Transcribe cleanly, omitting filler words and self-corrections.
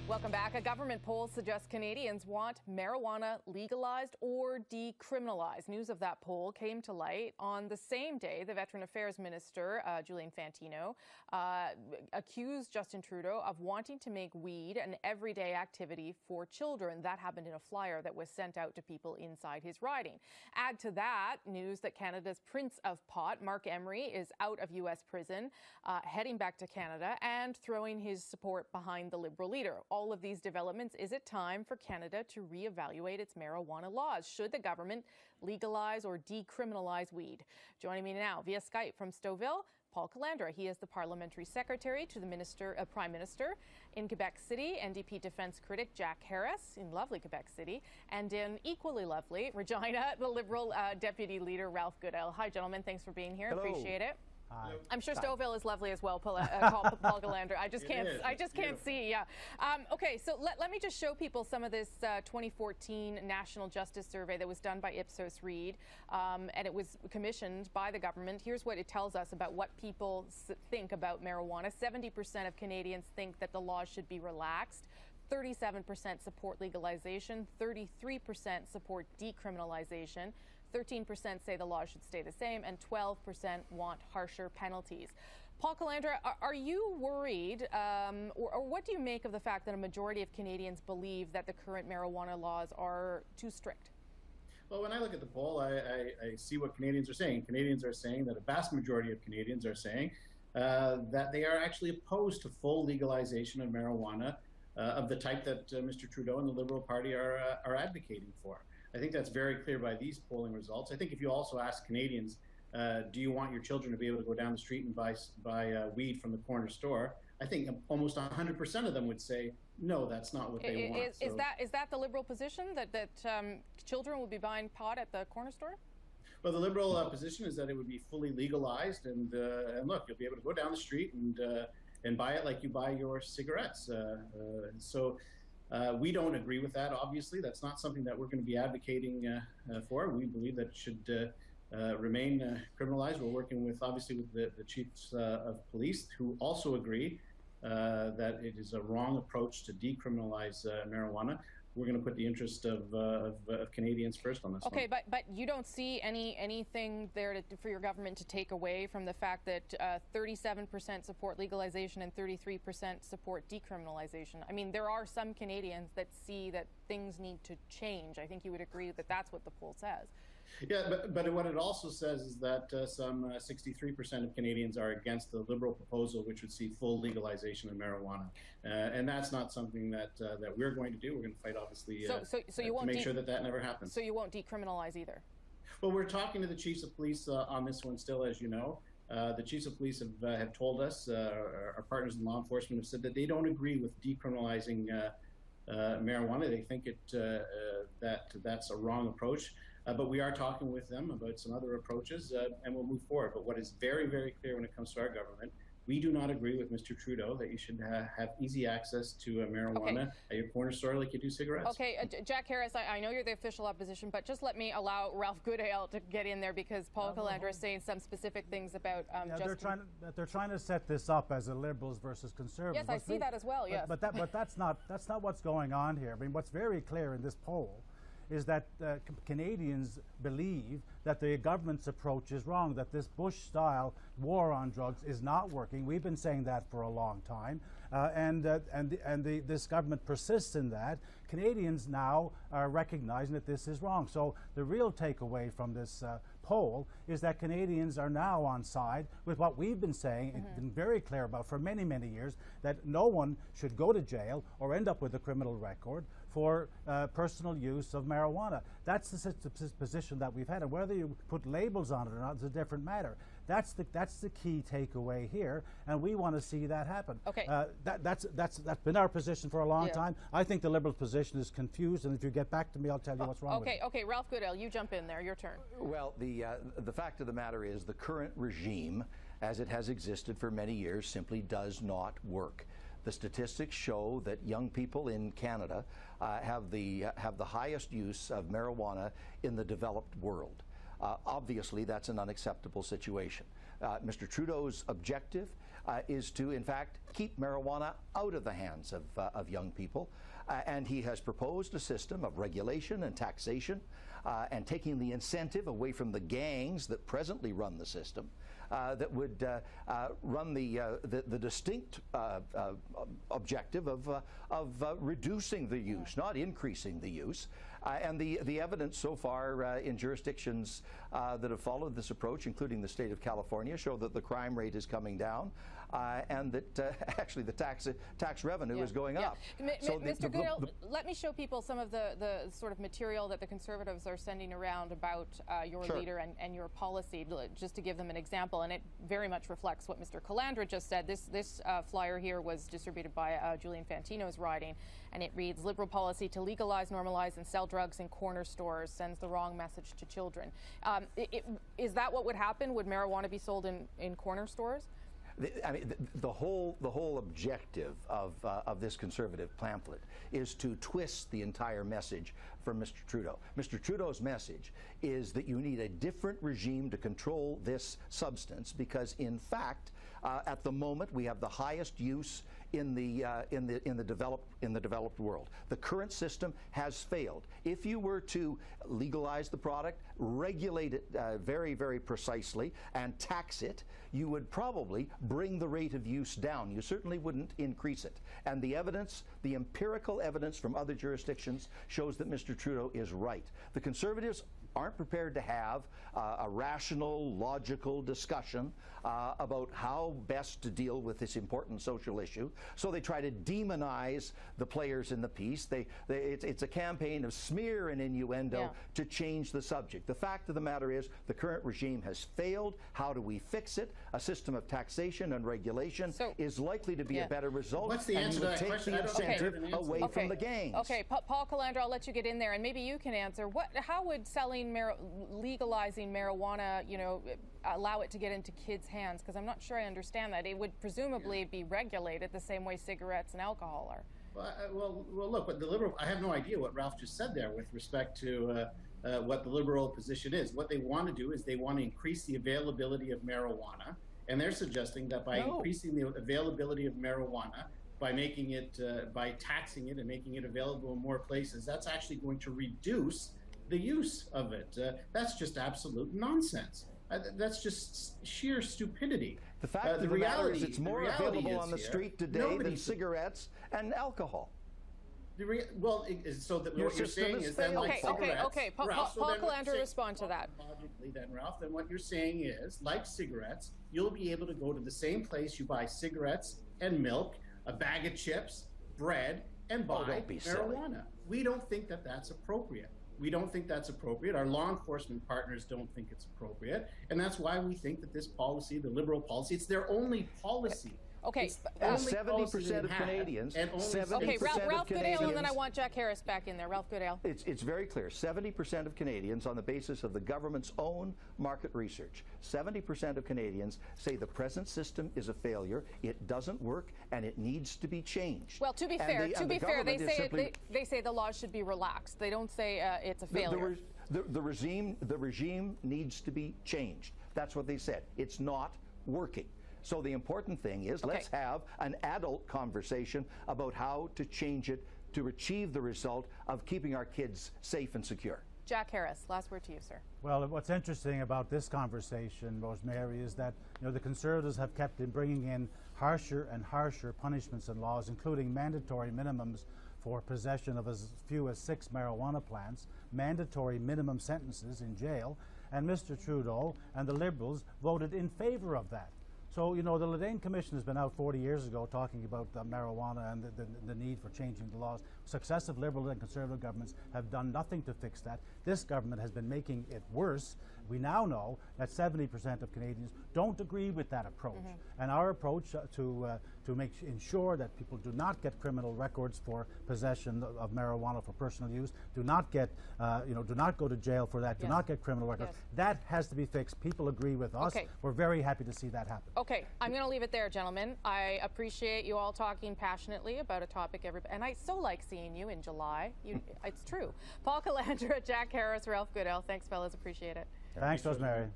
Welcome back. A government poll suggests Canadians want marijuana legalized or decriminalized. News of that poll came to light on the same day the Veteran Affairs Minister, Julian Fantino, accused Justin Trudeau of wanting to make weed an everyday activity for children. That happened in a flyer that was sent out to people inside his riding. Add to that news that Canada's Prince of Pot, Mark Emery, is out of U.S. prison, heading back to Canada and throwing his support behind the Liberal leader. All of these developments, is it time for Canada to reevaluate its marijuana laws? Should the government legalize or decriminalize weed? Joining me now via Skype from Stouffville, Paul Calandra. He is the Parliamentary Secretary to the Prime Minister. In Quebec City, NDP defence critic Jack Harris, in lovely Quebec City, and in equally lovely Regina, the Liberal Deputy Leader Ralph Goodale. Hi, gentlemen. Thanks for being here. Hello. Appreciate it. Hi. I'm sure Stouffville is lovely as well, Paul Calandra. I just can't see. Yeah. Okay, so let me just show people some of this 2014 National Justice Survey that was done by Ipsos Reid, and it was commissioned by the government. Here's what it tells us about what people think about marijuana. 70% of Canadians think that the laws should be relaxed. 37% support legalization, 33% support decriminalization, 13% say the law should stay the same, and 12% want harsher penalties. Paul Calandra, are you worried, or what do you make of the fact that a majority of Canadians believe that the current marijuana laws are too strict? Well, when I look at the poll, I see what Canadians are saying. Canadians are saying that a vast majority of Canadians are saying that they are actually opposed to full legalization of marijuana of the type that Mr. Trudeau and the Liberal Party are advocating for. I think that's very clear by these polling results. I think if you also ask Canadians, do you want your children to be able to go down the street and buy weed from the corner store? I think almost 100% of them would say, no, that's not what they want. Is that the Liberal position, that children will be buying pot at the corner store? Well, the Liberal position is that it would be fully legalized, and look, you'll be able to go down the street and buy it like you buy your cigarettes. We don't agree with that, obviously. That's not something that we're going to be advocating for. We believe that it should remain criminalized. We're working obviously with the chiefs of police, who also agree that it is a wrong approach to decriminalize marijuana. We're going to put the interest of Canadians first on this one. Okay, but you don't see anything there for your government to take away from the fact that 37% support legalization and 33% support decriminalization. I mean, there are some Canadians that see that things need to change. I think you would agree that that's what the poll says. Yeah, but what it also says is that some 63% of Canadians are against the Liberal proposal, which would see full legalization of marijuana, and that's not something that we're going to do. We're going to fight, obviously, so you won't to make sure that never happens. So you won't decriminalize either? Well, we're talking to the chiefs of police on this one still, as you know. The chiefs of police have told us, our partners in law enforcement have said that they don't agree with decriminalizing marijuana. They think that's a wrong approach. But we are talking with them about some other approaches, and we'll move forward. But what is very, very clear when it comes to our government, we do not agree with Mr. Trudeau that you should have easy access to marijuana at your corner store like you do cigarettes. Okay, Jack Harris, I know you're the official opposition, but just let me allow Ralph Goodale to get in there, because Paul Calandra is saying some specific things about they're trying to set this up as a Liberals versus Conservatives. Yes, I see that as well. Yes, but that's not what's going on here. I mean, what's very clear in this poll is that Canadians believe that the government's approach is wrong, that this Bush-style war on drugs is not working. We've been saying that for a long time, this government persists in that. Canadians now are recognizing that this is wrong. So the real takeaway from this poll is that Canadians are now on side with what we've been saying and been very clear about for many, many years, that no one should go to jail or end up with a criminal record for personal use of marijuana. That's the position that we've had, and whether you put labels on it or not is a different matter. That's the key takeaway here, and we want to see that happen. Okay. That's been our position for a long time. I think the Liberal position is confused, and if you get back to me, I'll tell you what's wrong with it. Okay, Ralph Goodale, you jump in there. Your turn. Well, the fact of the matter is the current regime, as it has existed for many years, simply does not work. The statistics show that young people in Canada have the highest use of marijuana in the developed world. Obviously, that's an unacceptable situation. Mr. Trudeau's objective is to, in fact, keep marijuana out of the hands of young people. And he has proposed a system of regulation and taxation and taking the incentive away from the gangs that presently run the system. That would run the distinct objective of reducing the use, not increasing the use. And the evidence so far in jurisdictions that have followed this approach, including the state of California, show that the crime rate is coming down and that actually the tax revenue is going up. So Mr. Goodale, let me show people some of the sort of material that the Conservatives are sending around about your leader and your policy, just to give them an example. And it very much reflects what Mr. Calandra just said. This flyer here was distributed by Julian Fantino's riding, and it reads, "Liberal policy to legalize, normalize, and sell drugs in corner stores sends the wrong message to children." Is that what would happen? Would marijuana be sold in corner stores? I mean, the whole objective of this Conservative pamphlet is to twist the entire message from Mr. Trudeau. Mr. Trudeau's message is that you need a different regime to control this substance because, in fact, at the moment we have the highest use in the developed world. The current system has failed. If you were to legalize the product, regulate it very, very precisely, and tax it, you would probably bring the rate of use down. You certainly wouldn't increase it. And the evidence, the empirical evidence from other jurisdictions, shows that Mr. Trudeau is right. The Conservatives aren't prepared to have a rational, logical discussion about how best to deal with this important social issue. So they try to demonize the players in the piece. It's a campaign of smear and innuendo to change the subject. The fact of the matter is the current regime has failed. How do we fix it? A system of taxation and regulation is likely to be a better result. What's the answer to that question? Take the incentive away from the gangs. Okay, Paul Calandra, I'll let you get in there, and maybe you can answer. How would legalizing marijuana, allow it to get into kids' hands? Because I'm not sure I understand that. It would presumably be regulated the same way cigarettes and alcohol are. Well, look, what the Liberal, I have no idea what Ralph just said there with respect to what the Liberal position is. What they want to do is they want to increase the availability of marijuana, and they're suggesting that by increasing the availability of marijuana, by making it, by taxing it and making it available in more places, that's actually going to reduce the use of it. That's just absolute nonsense. That's just sheer stupidity. The fact of the matter is it's more available on the street today than cigarettes and alcohol. What you're saying is then like cigarettes. Okay, Paul Calandra, respond to that. Logically then, Ralph, then what you're saying is, like cigarettes, you'll be able to go to the same place you buy cigarettes and milk, a bag of chips, bread, and buy marijuana. We don't think that that's appropriate. We don't think that's appropriate. Our law enforcement partners don't think it's appropriate. And that's why we think that this policy, the Liberal policy, it's their only policy. Okay. 70% of Canadians. Ralph Goodale, and then I want Jack Harris back in there. Ralph Goodale. It's very clear. 70% of Canadians, on the basis of the government's own market research, 70% of Canadians say the present system is a failure, it doesn't work, and it needs to be changed. Well, to be fair, they say the laws should be relaxed. They don't say it's a failure. The regime needs to be changed. That's what they said. It's not working. So the important thing is let's have an adult conversation about how to change it to achieve the result of keeping our kids safe and secure. Jack Harris, last word to you, sir. Well, what's interesting about this conversation, Rosemary, is that the Conservatives have kept bringing in harsher and harsher punishments and laws, including mandatory minimums for possession of as few as 6 marijuana plants, mandatory minimum sentences in jail, and Mr. Trudeau and the Liberals voted in favor of that. So, the Ledane Commission has been out 40 years ago talking about marijuana and the need for changing the laws. Successive Liberal and Conservative governments have done nothing to fix that. This government has been making it worse. We now know that 70% of Canadians don't agree with that approach. And our approach to ensure that people do not get criminal records for possession of marijuana for personal use, do not get, do not go to jail for that, do not get criminal records. That has to be fixed. People agree with us. We're very happy to see that happen. Okay, I'm going to leave it there, gentlemen. I appreciate you all talking passionately about a topic and I so like seeing you in July. It's true. Paul Calandra, Jack Harris, Ralph Goodale. Thanks, fellas. Appreciate it. Thanks, Rosemary.